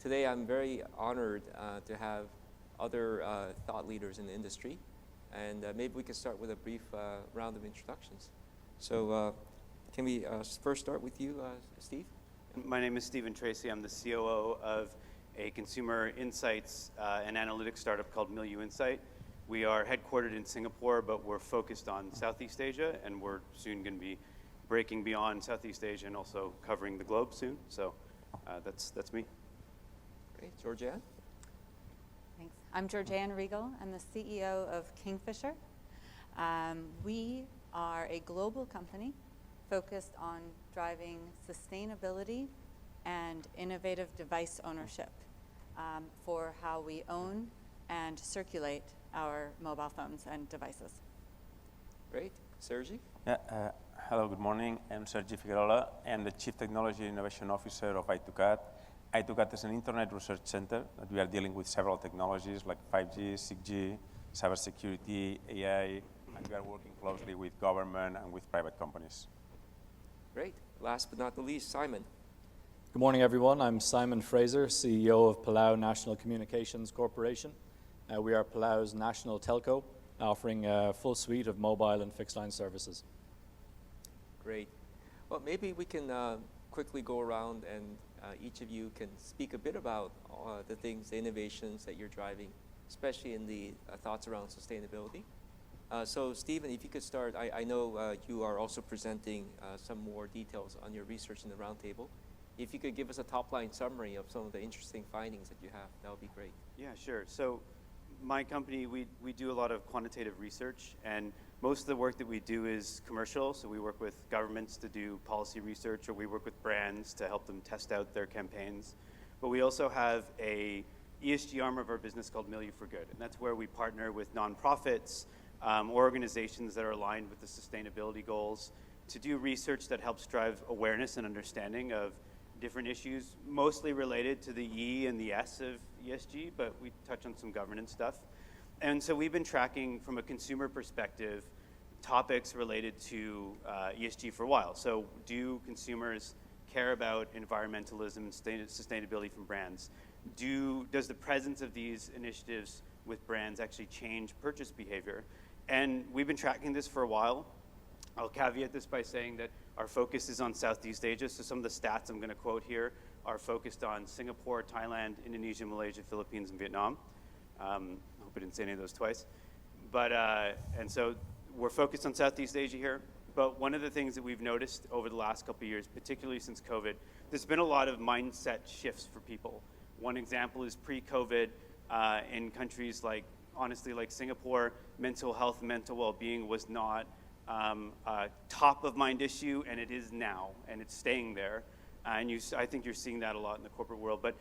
today I'm very honored to have other thought leaders in the industry, and maybe we can start with a brief round of introductions. So can we first start with you, Steve? My name is Stephen Tracy. I'm the COO of a consumer insights and analytics startup called Milieu Insight. We are headquartered in Singapore, but we're focused on Southeast Asia, and we're soon going to be breaking beyond Southeast Asia and also covering the globe soon. So that's me. Great. Georgianne? Thanks. I'm Georgianne Regal. I'm the CEO of Kingfisher. We are a global company focused on driving sustainability and innovative device ownership for how we own and circulate our mobile phones and devices. Great. Sergi? Hello, good morning. I'm Sergi Figueroa. I'm the Chief Technology and Innovation Officer of i2CAT. i2CAT is an internet research center that we are dealing with several technologies like 5G, 6G, cybersecurity, AI, and we are working closely with government and with private companies. Great. Last but not the least, Simon. Good morning, everyone. I'm Simon Fraser, CEO of Palau National Communications Corporation. We are Palau's national telco, offering a full suite of mobile and fixed line services. Great. Well, maybe we can quickly go around and each of you can speak a bit about the things, the innovations that you're driving, especially in the thoughts around sustainability. So Stephen, if you could start, I know you are also presenting some more details on your research in the roundtable. If you could give us a top-line summary of some of the interesting findings that you have, that would be great. Yeah, sure. So my company, we do a lot of quantitative research, and most of the work that we do is commercial. So we work with governments to do policy research, or we work with brands to help them test out their campaigns. But we also have a ESG arm of our business called Milieu for Good, and that's where we partner with nonprofits, organizations that are aligned with the sustainability goals to do research that helps drive awareness and understanding of different issues, mostly related to the E and the S of ESG, but we touch on some governance stuff. And so we've been tracking from a consumer perspective topics related to ESG for a while. So do consumers care about environmentalism and sustainability from brands? Does the presence of these initiatives with brands actually change purchase behavior? And we've been tracking this for a while. I'll caveat this by saying that our focus is on Southeast Asia, so some of the stats I'm going to quote here are focused on Singapore, Thailand, Indonesia, Malaysia, Philippines, and Vietnam. I hope I didn't say any of those twice. But, and so we're focused on Southeast Asia here, but one of the things that we've noticed over the last couple of years, particularly since COVID, there's been a lot of mindset shifts for people. One example is pre-COVID in countries like, honestly, like Singapore, mental health and mental well-being was not a top of mind issue, and it is now, and it's staying there. And I think you're seeing that a lot in the corporate world. But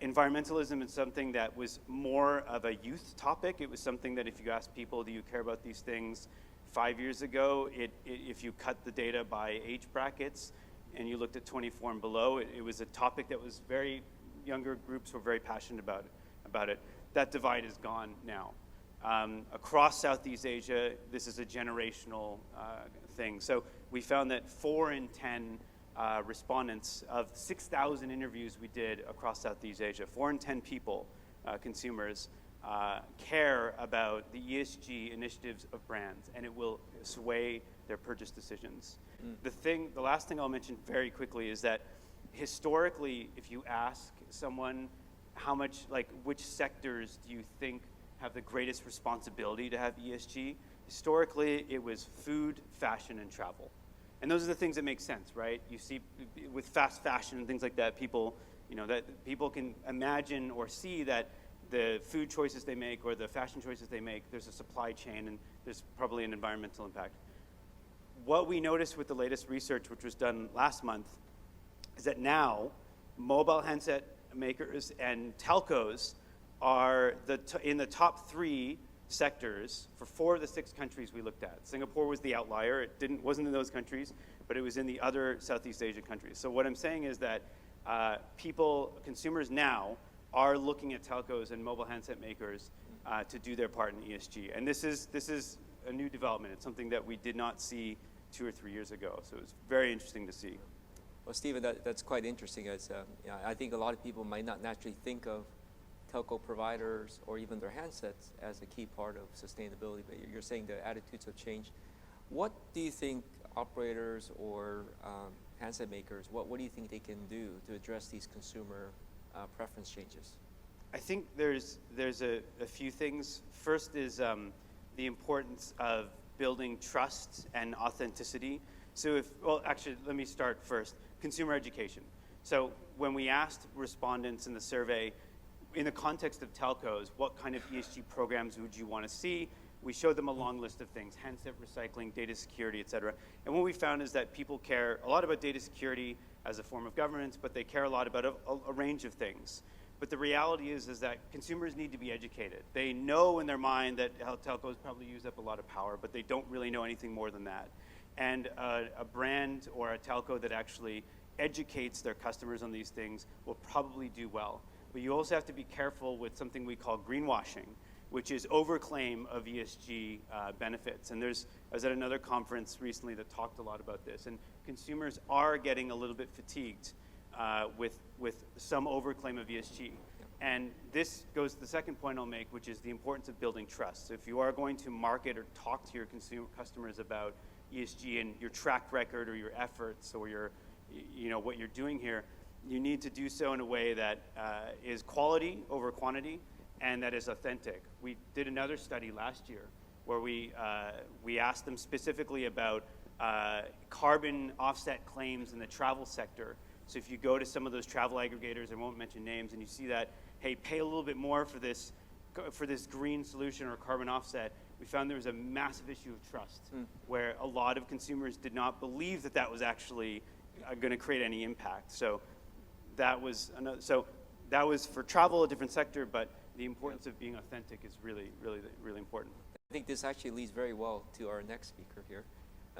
environmentalism is something that was more of a youth topic. It was something that if you ask people, do you care about these things? 5 years ago, if you cut the data by age brackets and you looked at 24 and below, it was a topic that was younger groups were very passionate about it. That divide is gone now. Across Southeast Asia, this is a generational thing. So we found that 4 in 10 respondents of 6,000 interviews we did across Southeast Asia, 4 in 10 people, consumers, care about the ESG initiatives of brands, and it will sway their purchase decisions. The last thing I'll mention very quickly is that historically, if you ask someone which sectors do you think have the greatest responsibility to have ESG, historically it was food, fashion, and travel. And those are the things that make sense, right? You see with fast fashion and things like that, people can imagine or see that the food choices they make or the fashion choices they make, there's a supply chain and there's probably an environmental impact. What we noticed with the latest research, which was done last month, is that now mobile handset makers and telcos are in the top 3 sectors for 4 of the 6 countries we looked at. Singapore was the outlier. It wasn't in those countries, but it was in the other Southeast Asian countries. So what I'm saying is that consumers now are looking at telcos and mobile handset makers to do their part in ESG. And this is a new development. It's something that we did not see 2 or 3 years ago. So it's very interesting to see. Well, Stephen, that's quite interesting. As I think a lot of people might not naturally think of telco providers or even their handsets as a key part of sustainability, but you're saying the attitudes have changed. What do you think operators or handset makers, what do you think they can do to address these consumer preference changes? I think there's a few things. First is the importance of building trust and authenticity. So actually, let me start first. Consumer education. So when we asked respondents in the survey, in the context of telcos, what kind of ESG programs would you want to see? We showed them a long list of things: handset recycling, data security, et cetera. And what we found is that people care a lot about data security as a form of governance, but they care a lot about a range of things. But the reality is that consumers need to be educated. They know in their mind that telcos probably use up a lot of power, but they don't really know anything more than that. And a brand or a telco that actually educates their customers on these things will probably do well. But you also have to be careful with something we call greenwashing, which is overclaim of ESG benefits. And I was at another conference recently that talked a lot about this, and consumers are getting a little bit fatigued with some overclaim of ESG. And this goes to the second point I'll make, which is the importance of building trust. So if you are going to market or talk to your customers about ESG and your track record or your efforts or what you're doing here, you need to do so in a way that is quality over quantity and that is authentic. We did another study last year where we asked them specifically about carbon offset claims in the travel sector. So if you go to some of those travel aggregators, I won't mention names, and you see that, hey, pay a little bit more for this green solution or carbon offset, we found there was a massive issue of trust where a lot of consumers did not believe that was actually going to create any impact. So that was for travel, a different sector, but the importance of being authentic is really, really, really important. I think this actually leads very well to our next speaker here.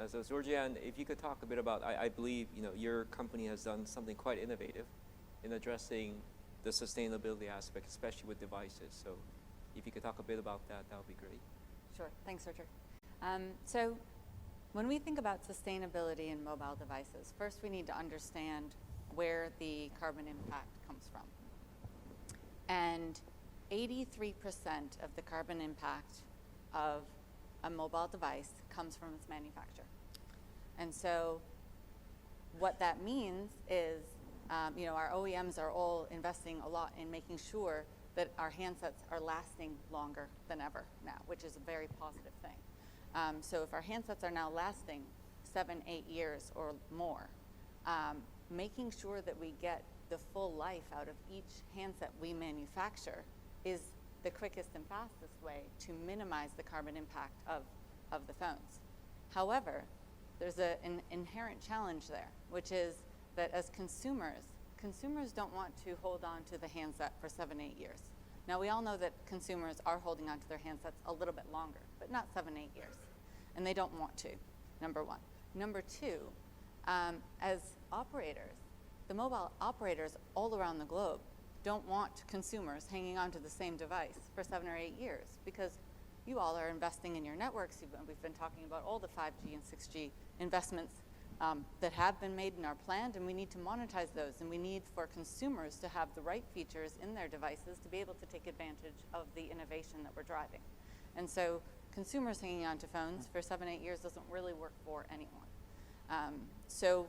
So Georgianne, if you could talk a bit about, I believe your company has done something quite innovative in addressing the sustainability aspect, especially with devices. So if you could talk a bit about that would be great. Sure, thanks, Richard. So when we think about sustainability in mobile devices, first we need to understand where the carbon impact comes from. And 83% of the carbon impact of a mobile device comes from its manufacturer. And so what that means is, our OEMs are all investing a lot in making sure that our handsets are lasting longer than ever now, which is a very positive thing. So if our handsets are now lasting 7, 8 years or more, making sure that we get the full life out of each handset we manufacture is the quickest and fastest way to minimize the carbon impact of the phones. However, there's an inherent challenge there, which is that as consumers don't want to hold on to the handset for 7, 8 years. Now, we all know that consumers are holding on to their handsets a little bit longer, but not 7, 8 years. And they don't want to, number one. Number two, as operators, the mobile operators all around the globe don't want consumers hanging on to the same device for 7 or 8 years, because you all are investing in your networks. We've been talking about all the 5G and 6G investments that have been made and are planned, and we need to monetize those, and we need for consumers to have the right features in their devices to be able to take advantage of the innovation that we're driving. And so consumers hanging on to phones for 7, 8 years doesn't really work for anyone. So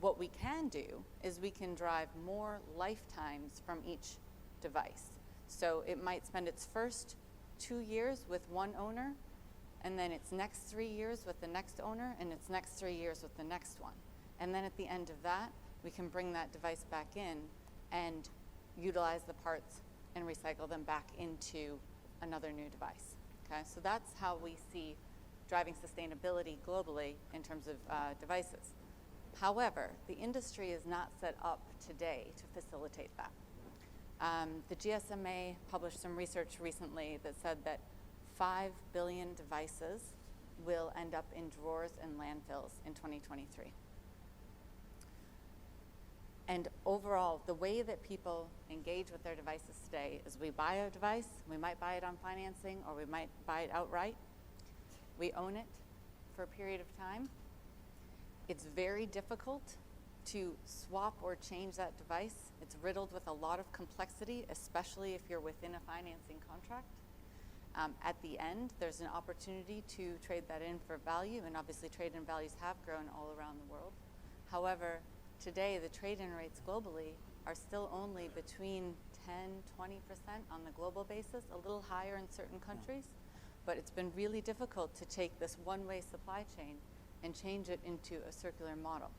what we can do is we can drive more lifetimes from each device. So it might spend its first 2 years with one owner, and then its next 3 years with the next owner, and its next 3 years with the next one. And then at the end of that, we can bring that device back in and utilize the parts and recycle them back into another new device. Okay, so that's how we see driving sustainability globally in terms of devices. However, the industry is not set up today to facilitate that. The GSMA published some research recently that said that 5 billion devices will end up in drawers and landfills in 2023. And overall, the way that people engage with their devices today is we buy a device, we might buy it on financing, or we might buy it outright. We own it for a period of time. It's very difficult to swap or change that device, it's riddled with a lot of complexity, especially if you're within a financing contract. At the end, there's an opportunity to trade that in for value, and obviously trade-in values have grown all around the world. However, today the trade-in rates globally are still only between 10-20% on the global basis, a little higher in certain countries, but it's been really difficult to take this one-way supply chain and change it into a circular model.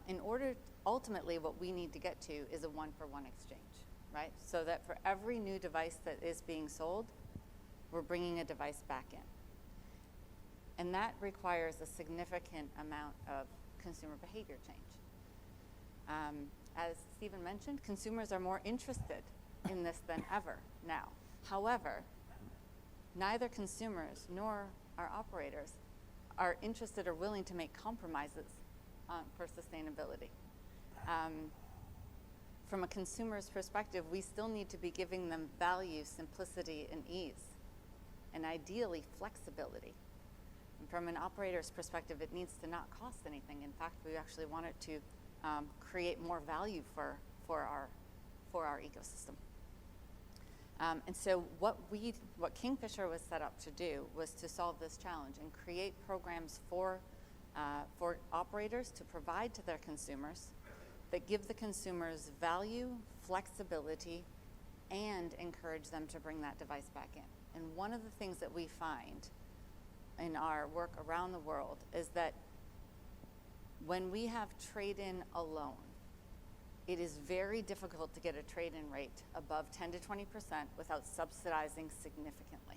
In order, ultimately, what we need to get to is a one-for-one exchange, right? So that for every new device that is being sold, we're bringing a device back in. And that requires a significant amount of consumer behavior change. As Stephen mentioned, consumers are more interested in this than ever now. However, neither consumers nor our operators are interested or willing to make compromises for sustainability. From a consumer's perspective, we still need to be giving them value, simplicity, and ease, and ideally flexibility. And from an operator's perspective, it needs to not cost anything. In fact, we actually want it to create more value for our ecosystem. And so what Kingfisher was set up to do was to solve this challenge and create programs for operators to provide to their consumers that give the consumers value, flexibility, and encourage them to bring that device back in. And one of the things that we find in our work around the world is that when we have trade-in alone, it is very difficult to get a trade-in rate above 10 to 20% without subsidizing significantly.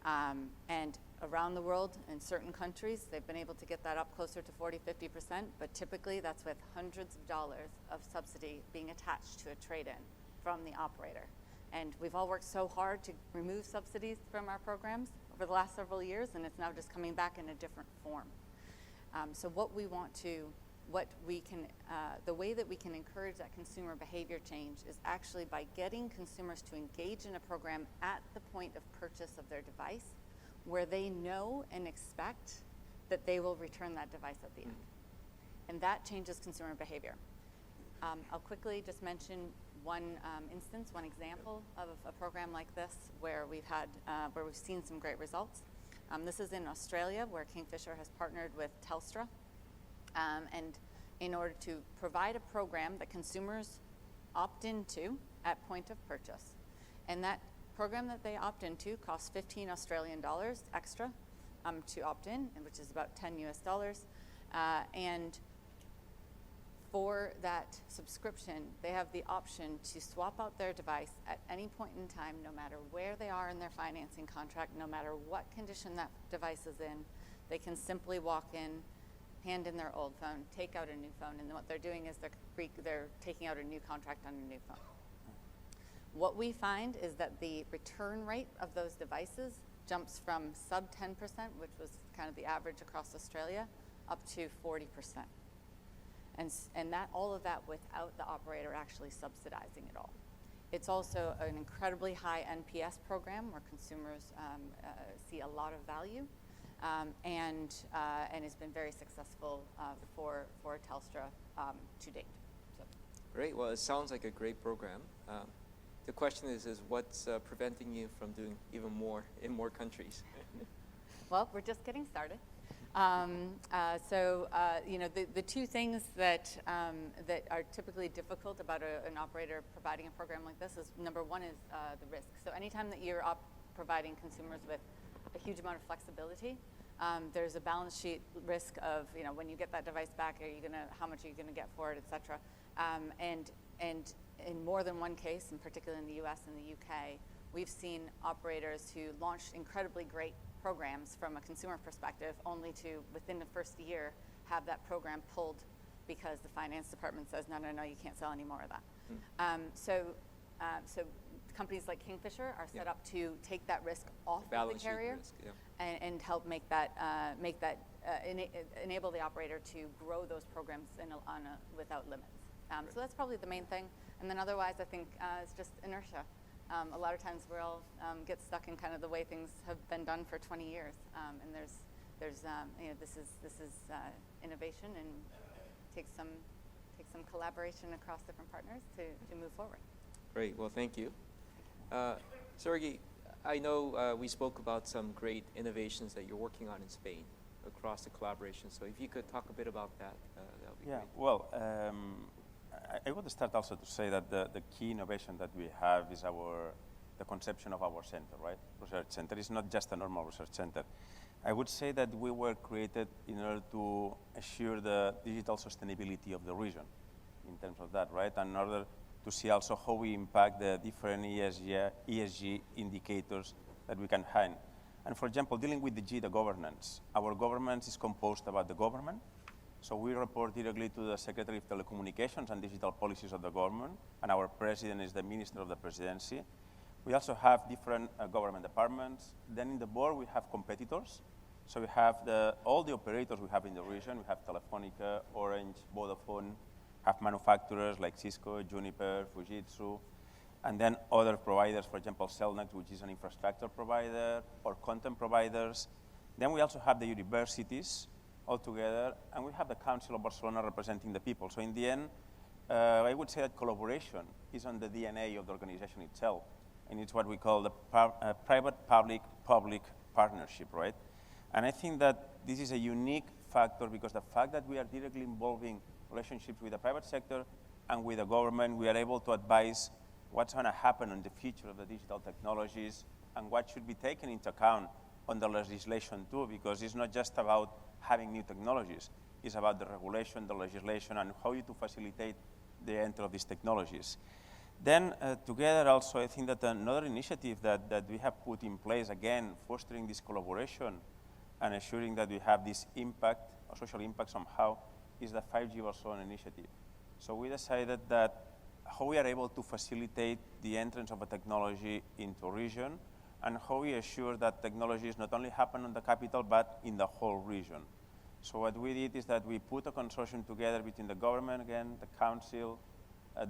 And around the world, in certain countries, they've been able to get that up closer to 40, 50%, but typically that's with hundreds of dollars of subsidy being attached to a trade-in from the operator. And we've all worked so hard to remove subsidies from our programs over the last several years, and it's now just coming back in a different form. So the way that we can encourage that consumer behavior change is actually by getting consumers to engage in a program at the point of purchase of their device, where they know and expect that they will return that device at the end. And that changes consumer behavior. I'll quickly just mention one example of a program like this where we've seen some great results. This is in Australia, where Kingfisher has partnered with Telstra, and in order to provide a program that consumers opt into at point of purchase. And that program that they opt into costs 15 Australian dollars extra to opt in, which is about 10 US dollars. And for that subscription, they have the option to swap out their device at any point in time, no matter where they are in their financing contract, no matter what condition that device is in. They can simply walk in, hand in their old phone, take out a new phone, and what they're doing is they're taking out a new contract on a new phone. What we find is that the return rate of those devices jumps from sub 10%, which was kind of the average across Australia, up to 40%. And that all of that without the operator actually subsidizing it all. It's also an incredibly high NPS program where consumers see a lot of value, and has been very successful for Telstra to date. So. Great. Well, it sounds like a great program. The question is what's preventing you from doing even more in more countries? Well, we're just getting started. The two things that are typically difficult about an operator providing a program like this is, number one is the risk. So anytime that you're providing consumers with a huge amount of flexibility, there's a balance sheet risk of, when you get that device back, how much are you gonna get for it, et cetera. And in more than one case, and particularly in the US and the UK, we've seen operators who launched incredibly great programs from a consumer perspective, only to, within the first year, have that program pulled because the finance department says, no, you can't sell any more of that. So companies like Kingfisher are set up to take that risk off of the carrier risk, and help enable the operator to grow those programs without limits. So that's probably the main thing. And then otherwise, I think it's just inertia. A lot of times we'll get stuck in kind of the way things have been done for 20 years, and there's this is innovation and takes some collaboration across different partners to move forward. Great. Well, thank you. Sergey, I know we spoke about some great innovations that you're working on in Spain across the collaboration. So if you could talk a bit about that, that would be great. Well, I want to start also to say that the key innovation that we have is the conception of our center, right? Research center. It's not just a normal research center. I would say that we were created in order to assure the digital sustainability of the region in terms of that, right? And in order to see also how we impact the different ESG indicators that we can find. And for example, dealing with the G, the governance. Our governance is composed about the government. So we report directly to the Secretary of Telecommunications and Digital Policies of the government, and our president is the Minister of the Presidency. We also have different government departments. Then in the board, we have competitors. So we have all the operators we have in the region. We have Telefonica, Orange, Vodafone, have manufacturers like Cisco, Juniper, Fujitsu, and then other providers, for example, Cellnex, which is an infrastructure provider, or content providers. Then we also have the universities all together, and we have the Council of Barcelona representing the people. So in the end, I would say that collaboration is on the DNA of the organization itself, and it's what we call the private-public partnership, right? And I think that this is a unique factor because the fact that we are directly involving relationships with the private sector and with the government, we are able to advise what's going to happen in the future of the digital technologies and what should be taken into account on the legislation too, because it's not just about having new technologies. It's about the regulation, the legislation, and how to facilitate the entry of these technologies. Then together also, I think that another initiative that we have put in place, again, fostering this collaboration and ensuring that we have this impact, or social impact somehow, is the 5G Barcelona initiative. So we decided that how we are able to facilitate the entrance of a technology into a region and how we assure that technologies not only happen in the capital but in the whole region. So what we did is that we put a consortium together between the government, again, the council,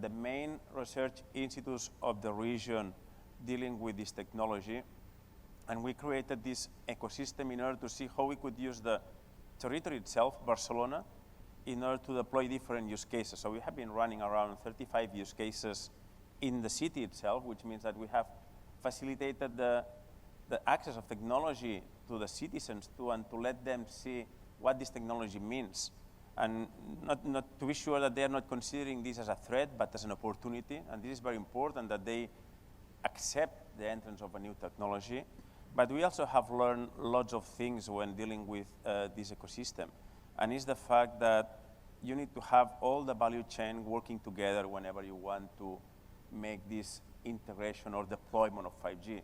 the main research institutes of the region dealing with this technology, and we created this ecosystem in order to see how we could use the territory itself, Barcelona, in order to deploy different use cases. So we have been running around 35 use cases in the city itself, which means that we have facilitated the access of technology to the citizens too, and to let them see what this technology means. And not to be sure that they are not considering this as a threat, but as an opportunity. And this is very important that they accept the entrance of a new technology. But we also have learned lots of things when dealing with this ecosystem. And it's the fact that you need to have all the value chain working together whenever you want to make this integration or deployment of 5G.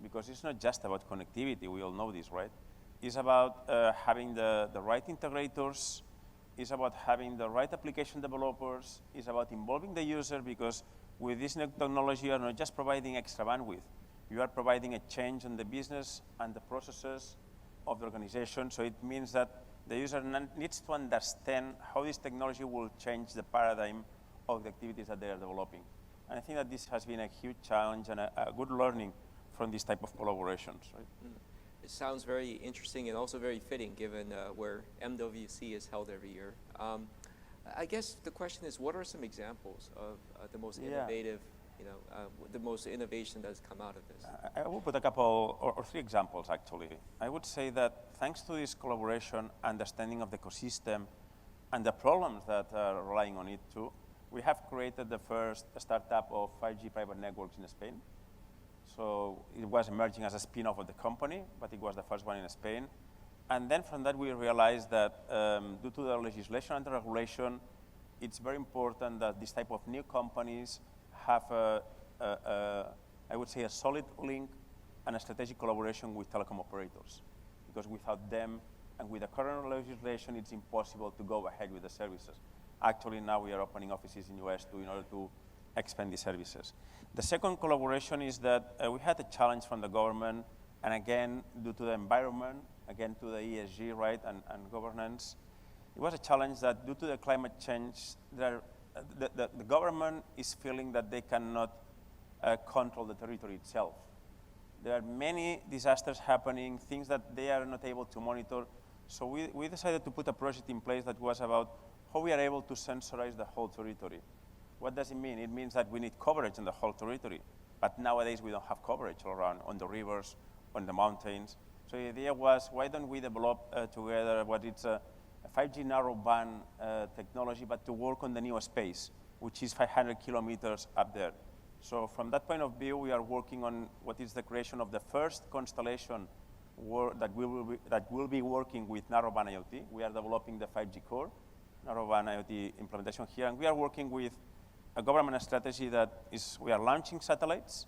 Because it's not just about connectivity, we all know this, right? It's about having the right integrators, it's about having the right application developers, it's about involving the user, because with this new technology, you are not just providing extra bandwidth, you are providing a change in the business and the processes of the organization. So it means that the user needs to understand how this technology will change the paradigm of the activities that they are developing. And I think that this has been a huge challenge and a good learning from this type of collaborations, right? It sounds very interesting and also very fitting given where MWC is held every year. I guess the question is, what are some examples of the most innovative, the most innovation that's come out of this? I will put a couple or three examples, actually. I would say that thanks to this collaboration, understanding of the ecosystem, and the problems that are relying on it too, we have created the first startup of 5G private networks in Spain. So it was emerging as a spin-off of the company, but it was the first one in Spain. And then from that, we realized that due to the legislation and the regulation, it's very important that this type of new companies have I would say, a solid link and a strategic collaboration with telecom operators. Because without them, and with the current legislation, it's impossible to go ahead with the services. Actually, now we are opening offices in the US in order to expand the services. The second collaboration is that we had a challenge from the government, and again, due to the environment, again, to the ESG, right, and governance, it was a challenge that due to the climate change, the government is feeling that they cannot control the territory itself. There are many disasters happening, things that they are not able to monitor. So we decided to put a project in place that was about how we are able to sensorize the whole territory. What does it mean? It means that we need coverage in the whole territory, but nowadays we don't have coverage all around, on the rivers, on the mountains. So the idea was, why don't we develop together what is a 5G narrowband technology, but to work on the new space, which is 500 kilometers up there. So from that point of view, we are working on what is the creation of the first constellation that will be working with narrowband IoT. We are developing the 5G core, narrowband IoT implementation here, and we are working with a government strategy that is, we are launching satellites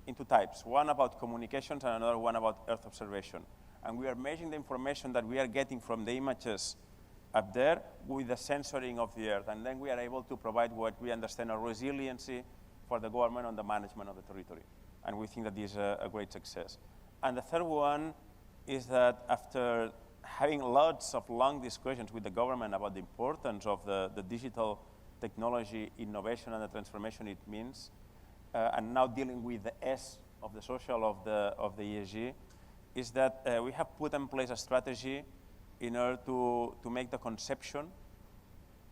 in two types, one about communications and another one about Earth observation. And we are measuring the information that we are getting from the images up there with the sensoring of the Earth, and then we are able to provide what we understand a resiliency for the government on the management of the territory. And we think that this is a great success. And the third one is that after having lots of long discussions with the government about the importance of the digital technology innovation and the transformation it means, and now dealing with the S of the social of the ESG, is that we have put in place a strategy in order to make the conception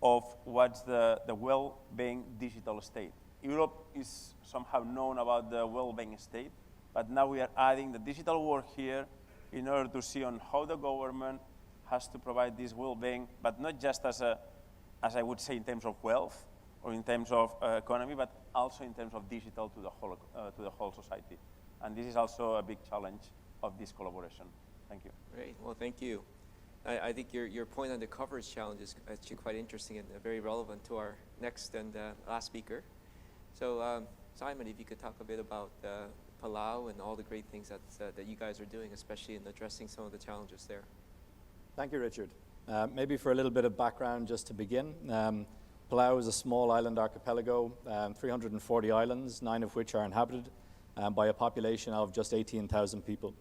of what's the well-being digital state. Europe is somehow known about the well-being state, but now we are adding the digital work here in order to see on how the government has to provide this well-being, but not just as I would say in terms of wealth or in terms of economy, but also in terms of digital to the whole society. And this is also a big challenge of this collaboration. Thank you. Great. Well, thank you. I think your point on the coverage challenge is actually quite interesting and very relevant to our next and last speaker. So, Simon, if you could talk a bit about Palau and all the great things that you guys are doing, especially in addressing some of the challenges there. Thank you, Richard. Maybe for a little bit of background just to begin. Palau is a small island archipelago, 340 islands, 9 of which are inhabited by a population of just 18,000 people.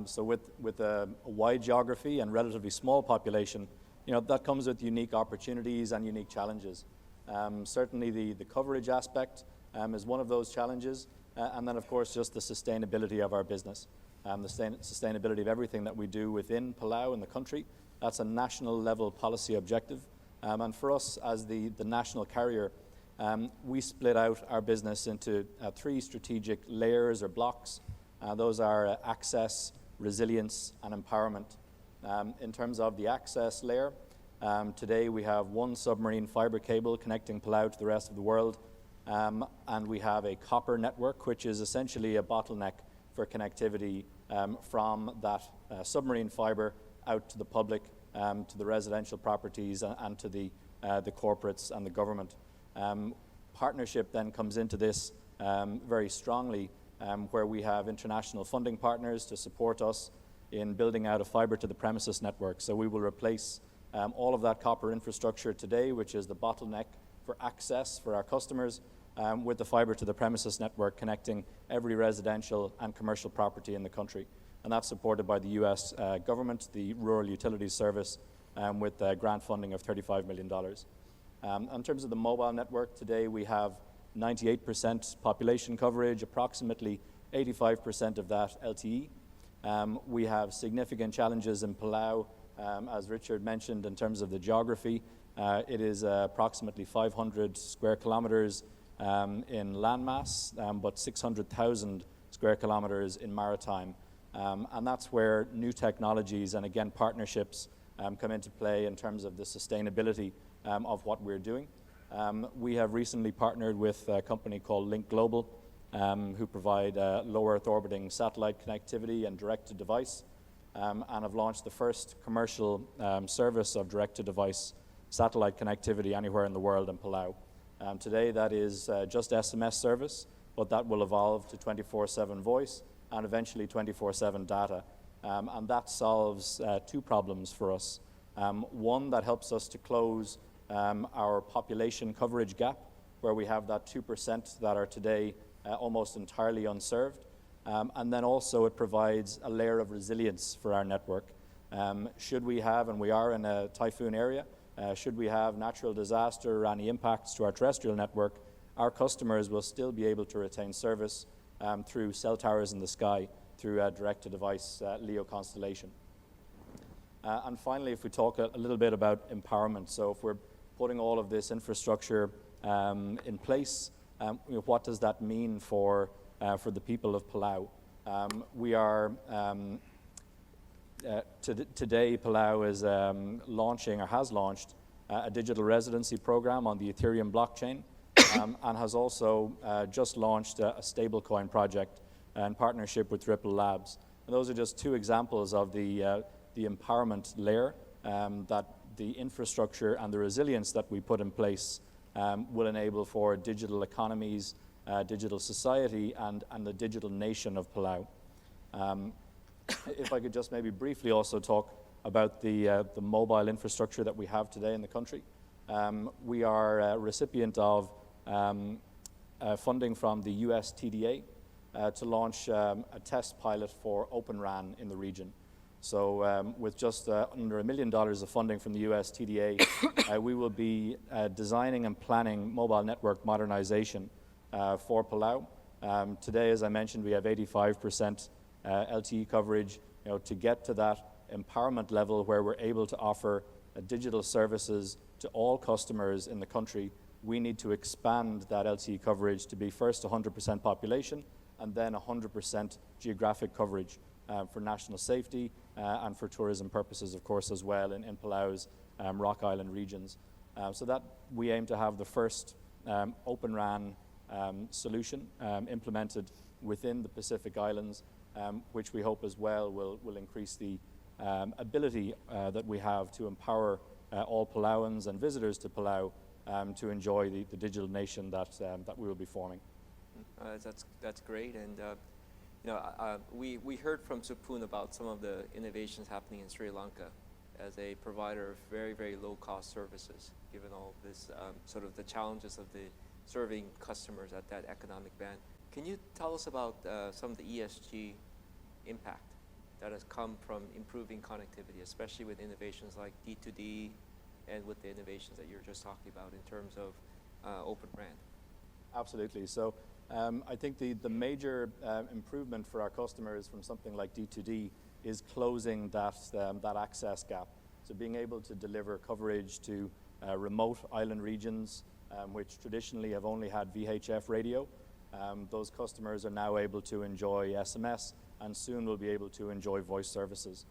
So with a wide geography and relatively small population, that comes with unique opportunities and unique challenges. Certainly the coverage aspect is one of those challenges, and then of course just the sustainability of our business, the sustainability of everything that we do within Palau in the country. That's a national level policy objective, and for us as the national carrier, we split out our business into 3 strategic layers or blocks. Those are access, resilience, and empowerment. In terms of the access layer, today we have 1 submarine fiber cable connecting Palau to the rest of the world, and we have a copper network, which is essentially a bottleneck for connectivity from that submarine fiber out to the public, to the residential properties, and to the corporates and the government. Partnership then comes into this very strongly, where we have international funding partners to support us in building out a fiber to the premises network. So we will replace all of that copper infrastructure today, which is the bottleneck for access for our customers, with the fiber to the premises network connecting every residential and commercial property in the country. And that's supported by the US government, the Rural Utilities Service, with grant funding of $35 million. In terms of the mobile network, today we have 98% population coverage, approximately 85% of that LTE. We have significant challenges in Palau, as Richard mentioned, in terms of the geography. It is approximately 500 square kilometers in landmass, but 600,000 square kilometers in maritime. And that's where new technologies and again partnerships come into play in terms of the sustainability of what we're doing. We have recently partnered with a company called Link Global, who provide low Earth orbiting satellite connectivity and direct-to-device, and have launched the first commercial service of direct-to-device satellite connectivity anywhere in the world in Palau. Today that is just SMS service, but that will evolve to 24/7 voice and eventually 24/7 data. And that solves 2 problems for us. One, that helps us to close our population coverage gap, where we have that 2% that are today almost entirely unserved. And then also it provides a layer of resilience for our network. Should we have, and we are in a typhoon area, should we have natural disaster or any impacts to our terrestrial network, our customers will still be able to retain service through cell towers in the sky, through a direct-to-device LEO constellation. And finally, if we talk a little bit about empowerment, so if we're putting all of this infrastructure in place, what does that mean for the people of Palau? We are today, Palau is launching, or has launched, a digital residency program on the Ethereum blockchain, and has also just launched a stablecoin project in partnership with Ripple Labs. And those are just two examples of the empowerment layer that the infrastructure and the resilience that we put in place will enable for digital economies, digital society, and the digital nation of Palau. If I could just maybe briefly also talk about the mobile infrastructure that we have today in the country. We are a recipient of funding from the US TDA to launch a test pilot for Open RAN in the region. So with just under $1 million of funding from the US TDA, we will be designing and planning mobile network modernization for Palau. Today, as I mentioned, we have 85% LTE coverage. To get to that empowerment level where we're able to offer digital services to all customers in the country, we need to expand that LTE coverage to be first 100% population and then 100% geographic coverage for national safety and for tourism purposes, of course, as well in Palau's Rock Island regions. So that we aim to have the first Open RAN solution implemented within the Pacific Islands, which we hope as well will increase the ability that we have to empower all Palauans and visitors to Palau to enjoy the digital nation that we will be forming. That's great, and we heard from Supun about some of the innovations happening in Sri Lanka as a provider of very, very low-cost services, given all this sort of the challenges of the serving customers at that economic band. Can you tell us about some of the ESG impact that has come from improving connectivity, especially with innovations like D2D and with the innovations that you're just talking about in terms of Open RAN? Absolutely. So I think the major improvement for our customers from something like D2D is closing that access gap. So being able to deliver coverage to remote island regions, which traditionally have only had VHF radio, those customers are now able to enjoy SMS and soon will be able to enjoy voice services.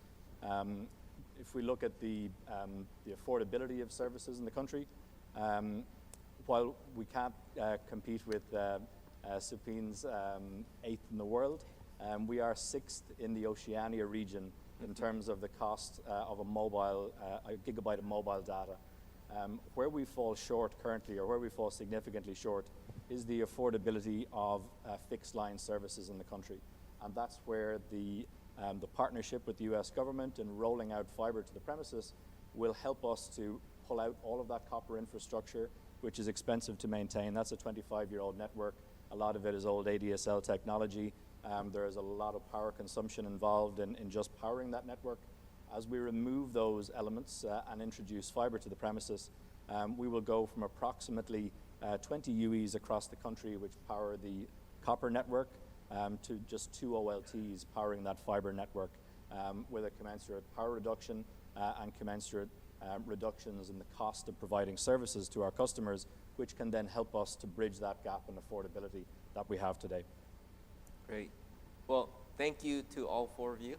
If we look at the affordability of services in the country, while we can't compete with Supin's 8th in the world, we are 6th in the Oceania region in terms of the cost of a gigabyte of mobile data. Where we fall short currently, or where we fall significantly short, is the affordability of fixed line services in the country. And that's where the partnership with the US government in rolling out fiber to the premises will help us to pull out all of that copper infrastructure, which is expensive to maintain. That's a 25-year-old network. A lot of it is old ADSL technology. There is a lot of power consumption involved in just powering that network. As we remove those elements and introduce fiber to the premises, we will go from approximately 20 UEs across the country, which power the copper network, to just 2 OLTs powering that fiber network, with a commensurate power reduction and commensurate reductions in the cost of providing services to our customers, which can then help us to bridge that gap in affordability that we have today. Great. Well, thank you to all 4 of you,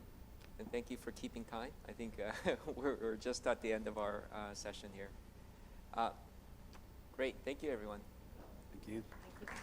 and thank you for keeping time. I think we're just at the end of our session here. Great. Thank you, everyone. Thank you. Thank you.